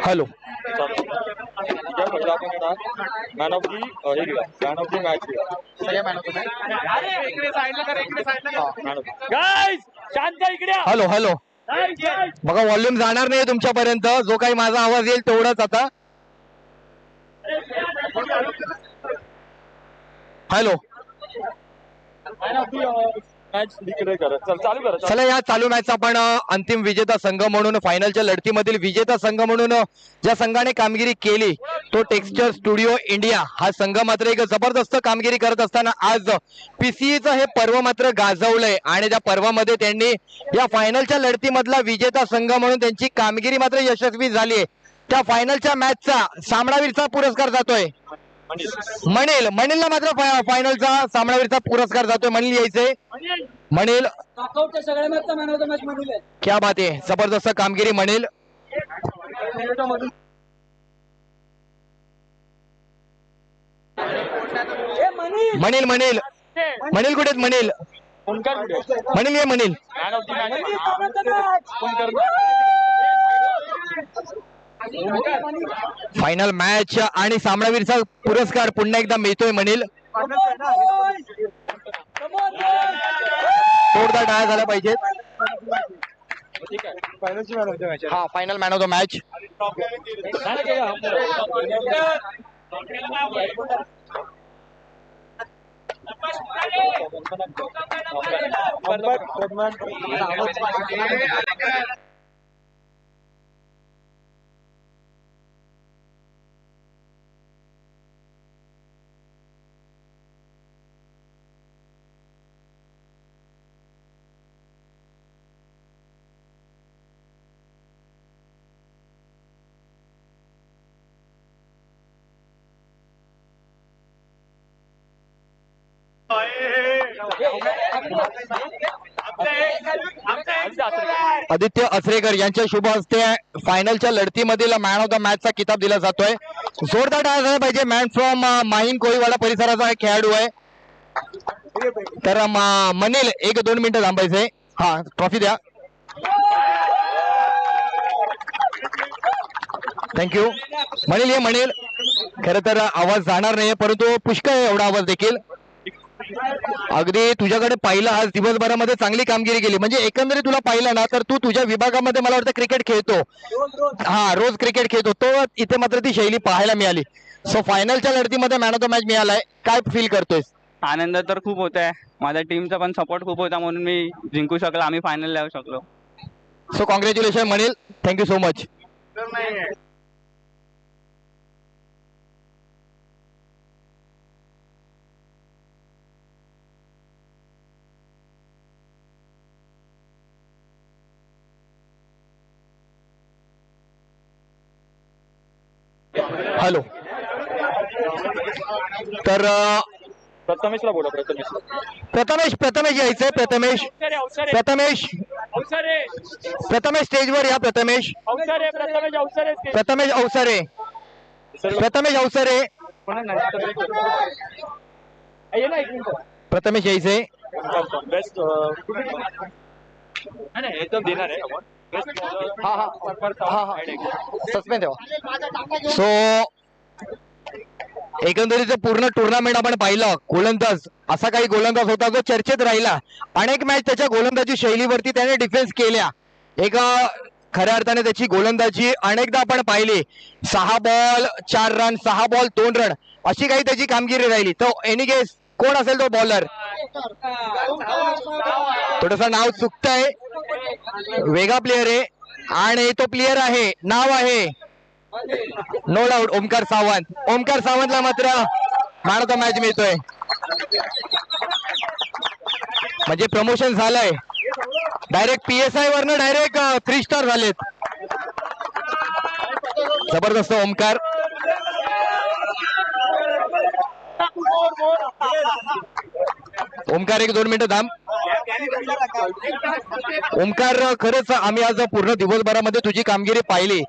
Hello man of the man of the match शांत इकडे. Hello hello बघा volume जाणार नाही तुमच्यापर्यंत, जो काही माझा आवाज येईल तेवढाच आता. हॅलो चला या चालू मॅच आपण अंतिम विजेता संघ म्हणून, फायनलच्या लढतीमधील विजेता संघ म्हणून ज्या संघाने कामगिरी केली तो टेक्स्चर स्टुडिओ इंडिया हा संघ मात्र एक जबरदस्त कामगिरी करत असताना आज पीसीईचं हे पर्व मात्र गाजवलंय आणि त्या पर्वामध्ये त्यांनी या फायनलच्या लढतीमधला विजेता संघ म्हणून त्यांची कामगिरी मात्र यशस्वी झाली आहे. त्या फायनलच्या मॅचचा सामनावीरचा पुरस्कार जातोय मनीलला मात्र फायनलचा सामनावीरचा पुरस्कार जातोय. मनील यायचे. मनील क्या बात आहे, जबरदस्त कामगिरी मनील. मनील मनील मनील कुठे आहेत? मनील मनील ये मनील. फायनल मॅच आणि सामनावीरचा पुरस्कार पुन्हा एकदा मिळतोय मनील. जोरदार टाळ्या झाल्या पाहिजेत. हा final man of the match. Aditya Achrekar यांच्या शुभ हस्ते फायनलच्या लढतीमधील मॅन ऑफ द मॅचचा किताब दिला जातोय. जोरदार टाळ्या झाला पाहिजे. मॅन फ्रॉम माहीम कोळीवाडा परिसराचा एक खेळाडू आहे. तर मनील 1-2 मिनिटं थांबायचंय. हा ट्रॉफी द्या. थँक्यू मनील. ये मनील. खर तर आवाज जाणार नाहीये परंतु पुष्कळ आहे एवढा आवाज देखील. अगदी तुझ्याकडे पाहिलं आज दिवसभरामध्ये चांगली कामगिरी केली. म्हणजे एकंदरीत तुला पाहिलं ना तर तू तुझ्या विभागामध्ये मला वाटतं क्रिकेट खेळतो. हा रोज क्रिकेट खेळतो तो. इथे मात्र ती शैली पाहायला मिळाली. सो फायनलच्या लढतीमध्ये मॅन ऑफ द मॅच मिळालाय. काय फील करतोयस? आनंद तर खूप होत आहे. माझ्या टीमचा पण सपोर्ट खूप होता म्हणून मी जिंकू शकलो. आम्ही फायनल येऊ शकलो. So congratulation Manil. Thank you so much. Hello तर प्रथमेशला बोला. प्रथमेश यायचंय. प्रथमेश स्टेजवर या. प्रथमेश अवसरे प्रथमेश यायचंय. बेस्ट देणार आहे. सस्पेंड ठेवा. सो एकंदरीत पूर्ण टुर्नामेंट आपण पाहिलं. गोलंदाज असा काही गोलंदाज होता जो चर्चेत राहिला. अनेक मॅच त्याच्या गोलंदाजी शैलीवरती त्याने डिफेन्स केल्या. एका खऱ्या अर्थाने त्याची गोलंदाजी अनेकदा आपण पाहिली. 6 बॉल 4 रन, 6 बॉल 2 रन अशी काही त्याची कामगिरी राहिली. तो एनी गेस कोण असेल तो बॉलर? थोडस नाव चुकतंय. वेगळा प्लेअर आहे आणि तो प्लेअर आहे, नाव आहे नो डाऊट ओमकार सावंत. ओमकार सावंतला मात्र मॅन ऑफ द मॅच मिळतोय. म्हणजे प्रमोशन झालंय. डायरेक्ट PSI वरनं डायरेक्ट 3 स्टार झालेत. जबरदस्त ओमकार. ओमकार 1-2 मिनिटं थांब. ओमकार खरंच आम्ही आज पूर्ण दिवसभरामध्ये तुझी कामगिरी पाहिली.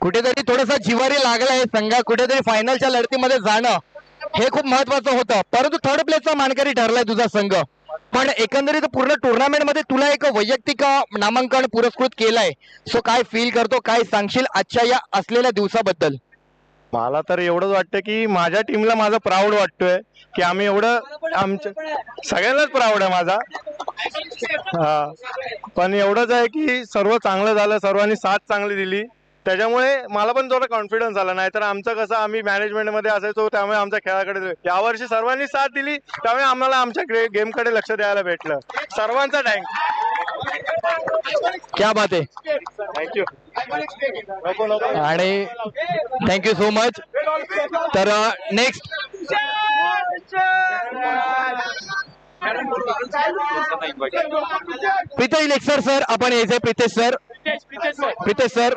कुठेतरी थोडासा जिवारी लागलाय संघा. कुठेतरी फायनलच्या लढतीमध्ये जाणं हे खूप महत्वाचं होतं. परंतु थर्ड प्लेसचा मानकरी ठरलाय तुझा संघ. पण एकंदरीत पूर्ण टुर्नामेंट मध्ये तुला एक वैयक्तिक नामांकन पुरस्कृत केलंय. सो काय फील करतो, काय सांगशील आजच्या या असलेल्या दिवसाबद्दल? मला तर एवढंच वाटतं की माझ्या टीमला माझा प्राऊड वाटतोय की आम्ही एवढं आमच्या सगळ्यांनाच प्राऊड आहे माझा. हा, पण एवढंच आहे की सर्व चांगलं झालं, सर्वांनी साथ चांगली दिली, त्याच्यामुळे मला पण थोडा कॉन्फिडन्स आला. नाहीतर आमचं कसं आम्ही मॅनेजमेंट मध्ये असायचो, त्यामुळे आमच्या खेळाकडे यावर्षी सर्वांनी साथ दिली, त्यामुळे आम्हाला आमच्या गेमकडे लक्ष द्यायला भेटलं. सर्वांचा क्या बात आहे. थँक्यू. आणि थँक्यू सो मच. तर नेक्स्ट प्रितेश लेक्सर सर, आपण यायचंय. Pritesh sir, Pritesh sir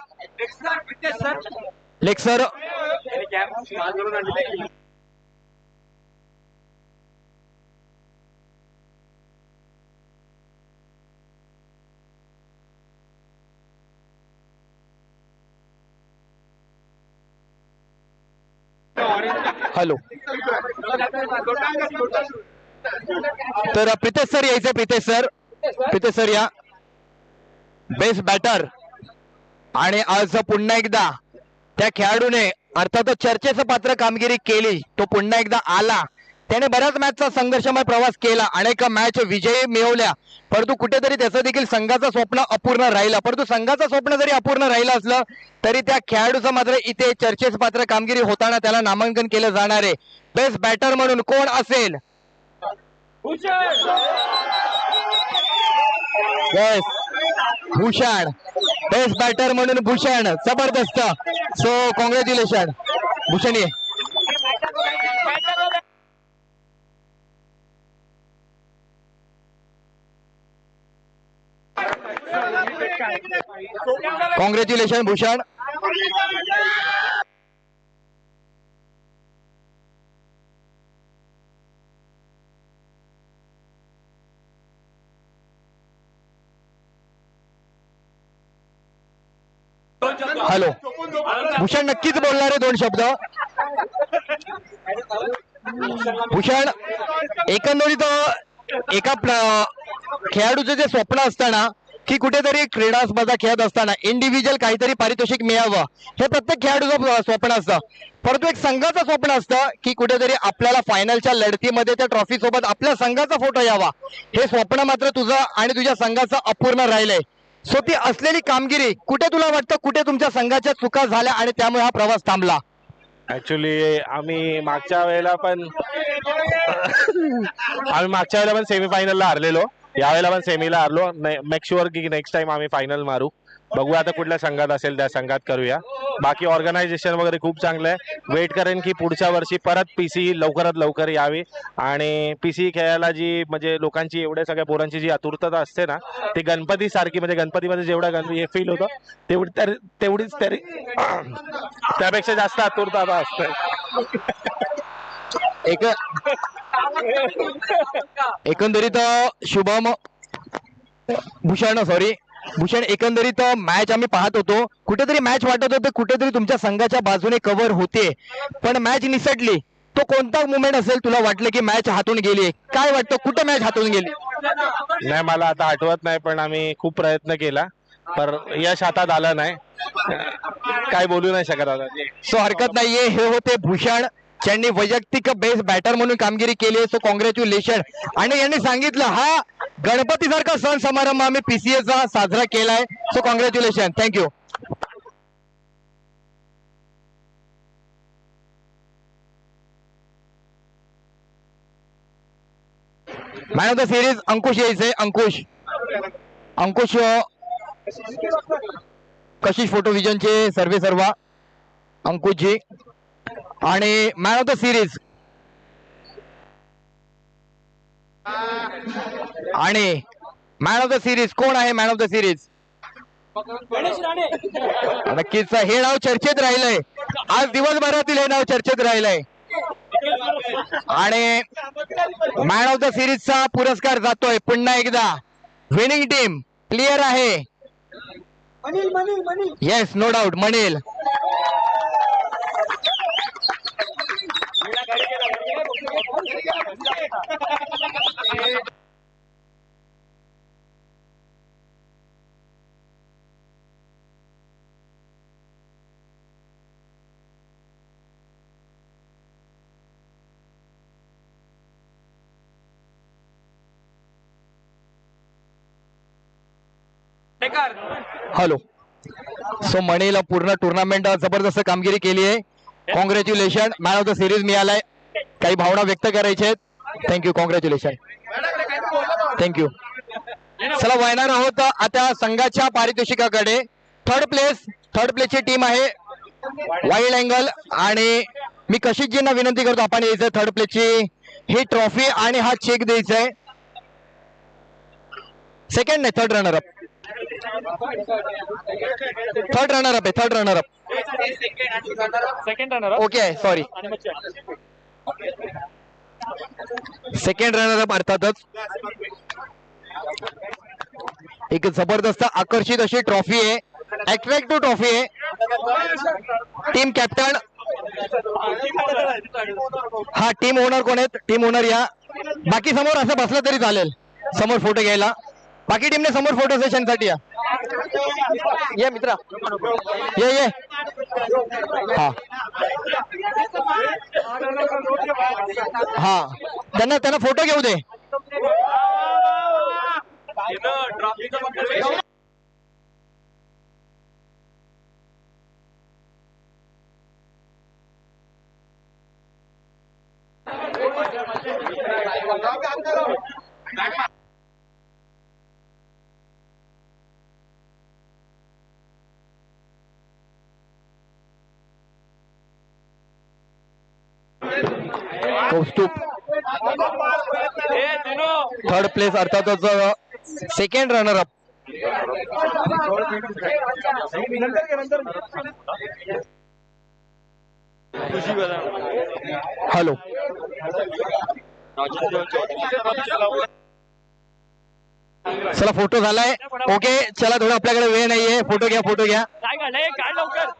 Lexar. Hello. तर प्रितेश सर यायचे. प्रितेश सर, प्रितेश सर या. Best batter. आणि आज पुन्हा एकदा त्या खेळाडूने अर्थातच चर्चेचं पात्र कामगिरी केली. तो पुन्हा एकदा आला. त्याने बऱ्याच मॅचचा संघर्षमय प्रवास केला, अनेक मॅच विजयी मिळवल्या, परंतु कुठेतरी त्याचं देखील संघाचं स्वप्न अपूर्ण राहिलं. परंतु संघाचं स्वप्न जरी अपूर्ण राहिलं असलं तरी त्या खेळाडूचं मात्र इथे चर्चेचं पात्र कामगिरी होताना त्याला नामांकन केलं जाणार आहे. बेस्ट बॅटर म्हणून कोण असेल? येस, भूषण. बेस्ट बॅटर म्हणून भूषण. जबरदस्त. So congratulation Bhushan. ये. कॉंग्रॅच्युलेशन भूषण. हॅलो. भूषण नक्कीच बोलणार आहे दोन शब्द. भूषण, एकंदरीत एका खेळाडूचं जे स्वप्न असताना की कुठेतरी क्रीडा स्पर्धा खेळत असताना इंडिव्हिज्युअल काहीतरी पारितोषिक मिळावं, हे प्रत्येक खेळाडूचं स्वप्न असतं. परंतु एक संघाचं स्वप्न असतं की कुठेतरी आपल्याला फायनलच्या लढतीमध्ये त्या ट्रॉफी सोबत आपल्या संघाचा फोटो यावा. हे स्वप्न मात्र तुझं आणि तुझ्या संघाचं अपूर्ण राहिलंय. सो ती असलेली कामगिरी कुठे तुला वाटतं, कुठे तुमच्या संघाच्या चुका झाल्या आणि त्यामुळे हा प्रवास थांबला? ऍक्च्युली आम्ही मागच्या वेळेला पण सेमीफायनलला हारलेलो, यावेळेला पण सेमीला हारलो. मेक शुअर की नेक्स्ट टाइम आम्ही फायनल मारू. बघू आता कुठल्या संघात असेल त्या संघात करूया. बाकी ऑर्गनायझेशन वगैरे खूप चांगलं आहे. वेट करेन की पुढच्या वर्षी परत पीसी लवकरात लवकर यावी आणि पीसी खेळायला जी म्हणजे लोकांची एवढ्या सगळ्या पोरांची जी आतुरता असते ना, ती गणपती सारखी म्हणजे गणपतीमध्ये जेवढा गणपती फील होतं तेवढीच तरी त्यापेक्षा जास्त आतुरता आता असते. एकंदरीत शुभम भूषण सॉरी भूषण, एकंदरीत मॅच आम्ही पाहत होतो, कुठेतरी मॅच वाटत होते कुठेतरी तुमच्या संघाच्या बाजूने कव्हर होते, पण मॅच निसटली. तो कोणता मुवमेंट असेल तुला वाटलं की मॅच हातून गेली? काय वाटतं, कुठं मॅच हातून गेली? नाही, मला आता आठवत नाही, पण आम्ही खूप प्रयत्न केला, पर यश हातात आलं नाही. काय बोलू नाही शकत आता. सो हरकत नाहीये. हे होते भूषण, ज्यांनी वैयक्तिक बेस्ट बॅटर म्हणून कामगिरी केली. So congratulation. आणि यांनी सांगितलं हा गणपतीसारखा सण समारंभ आम्ही पीसीएचा साजरा केलाय. So congratulation. Thank you. Man of the series Ankush यायचे. अंकुश कशिश फोटो विजनचे सर्वा अंकुशजी. आणि मॅन ऑफ द सिरीज कोण आहे? मॅन ऑफ द सिरीज नक्कीच हे नाव चर्चेत राहिलंय. आज दिवसभरातील हे नाव चर्चेत राहिलंय. आणि मॅन ऑफ द सिरीजचा पुरस्कार जातोय पुन्हा एकदा विनिंग टीम. क्लिअर आहे? Yes, no doubt, Manil. Hello. So मणीला पूर्ण टुर्नामेंट जबरदस्त कामगिरी केली आहे. Congratulation. Man of the series मिळालाय. काही भावना व्यक्त करायच्या आहेत. थँक्यू. कॉंग्रॅच्युलेशन. थँक्यू. चला वळणार आहोत आता संघाच्या पारितोषिकाकडे. थर्ड प्लेसची टीम आहे वाईल्ड अँगल आणि मी कशिशजींना विनंती करतो आपण यायचं थर्ड प्लेसची ही ट्रॉफी आणि हा चेक द्यायचा आहे. सेकंड नाही, third runner up. Third runner up आहे. Third runner up. Second runner okay sorry. आणि मग check. सेकंड रनर अप अर्थातच. एक जबरदस्त आकर्षित अशी ट्रॉफी आहे. अट्रॅक्टिव्ह ट्रॉफी आहे. टीम कॅप्टन हा टीम ओनर कोण आहेत? टीम ओनर या. बाकी समोर असं बसलं तरी चालेल समोर फोटो घ्यायला. बाकी टीमने समोर फोटो सेशन साठी या. ये मित्रा ये. हा हा त्यांना फोटो घेऊ दे. कौस्तुभ. थर्ड प्लेस अर्थातच सेकंड रनर अप. हॅलो. चला फोटो झालाय. ओके चला थोडं आपल्याकडे वेळ नाहीये. फोटो घ्या. फोटो घ्या.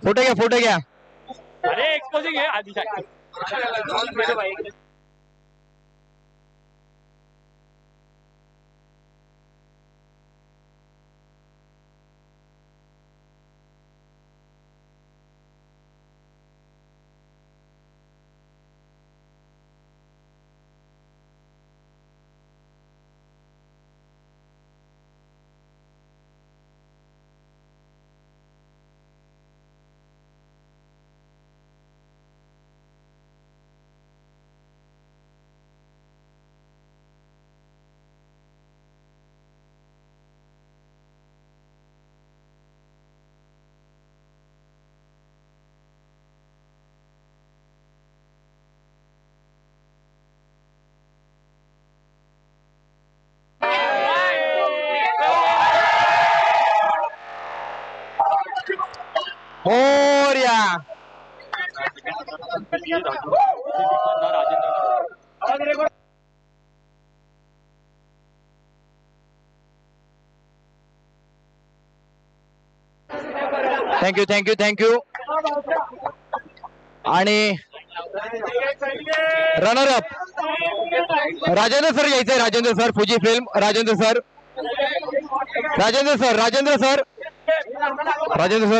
फोटो घ्या. अरे एक्सपोजिंग आहे आधी. मोरया. थँक्यू. आणि रनर अप राजेंद्र सर यायचंय. Rajendra sir Fuji film. Rajendra sir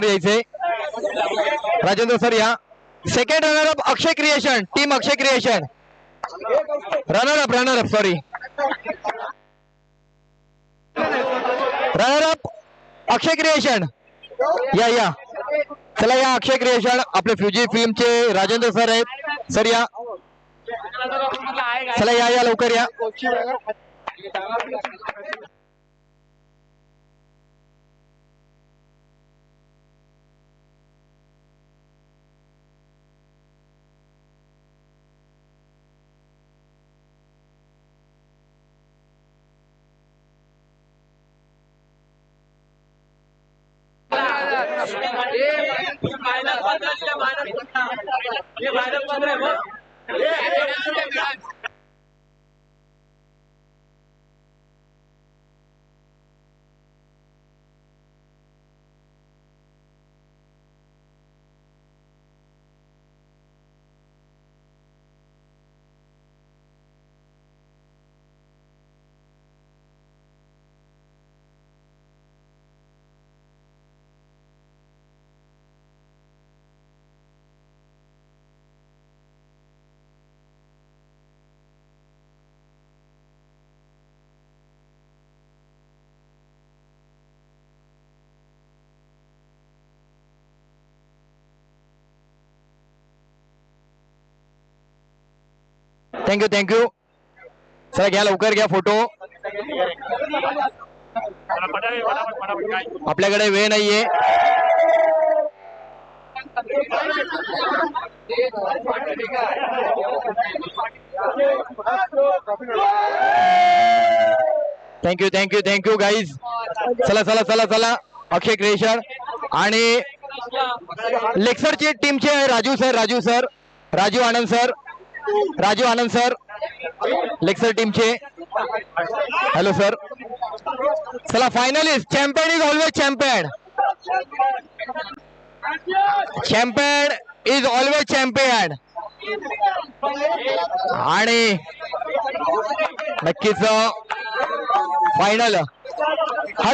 यायचंय. राजेंद्र सर या. Second runner up Akshay creation. Team Akshay creation. Runner up sorry. Runner up Akshay creation. या चला या. अक्षय क्रिएशन आपले फ्युजी फिल्मचे राजेंद्र सर आहेत. सर या. चला या लवकर या. Thank you thank you. चला घ्या लवकर घ्या फोटो. आपल्याकडे वेळ नाहीये. Thank you thank you thank you guys. चला चला चला चला. अक्षय क्रिएशन आणि लेक्सरची टीमचे Raju sir, Raju Anand sir Lexar टीमचे. Hello sir. चला finalist. Champion is always champion. Champion is always champion. आणि नक्कीच फायनल हा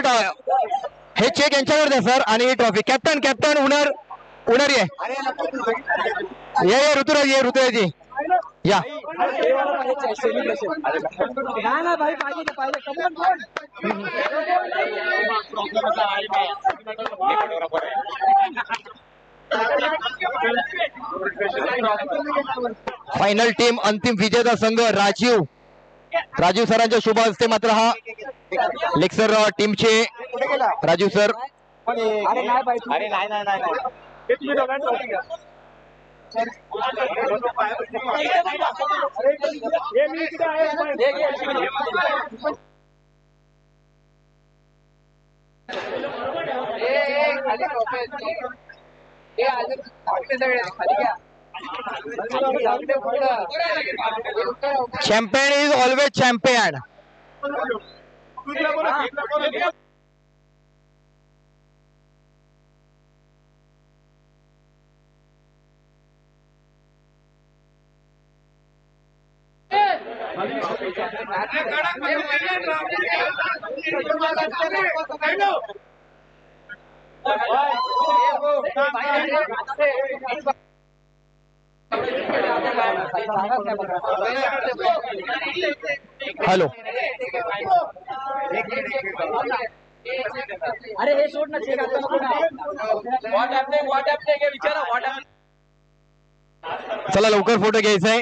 हे चेक यांच्यावर द्या सर. आणि ट्रॉफी कॅप्टन उनर ये ऋतुराजी या. फायनल टीम अंतिम विजेता संघ राजीव सरांच्या शुभ हस्ते मात्र हा लेक्सर टीमचे Rajiv sir. Champion is always champion. Hello. अरे हे सोड ना चेक चला लवकर फोटो घ्यायचा आहे.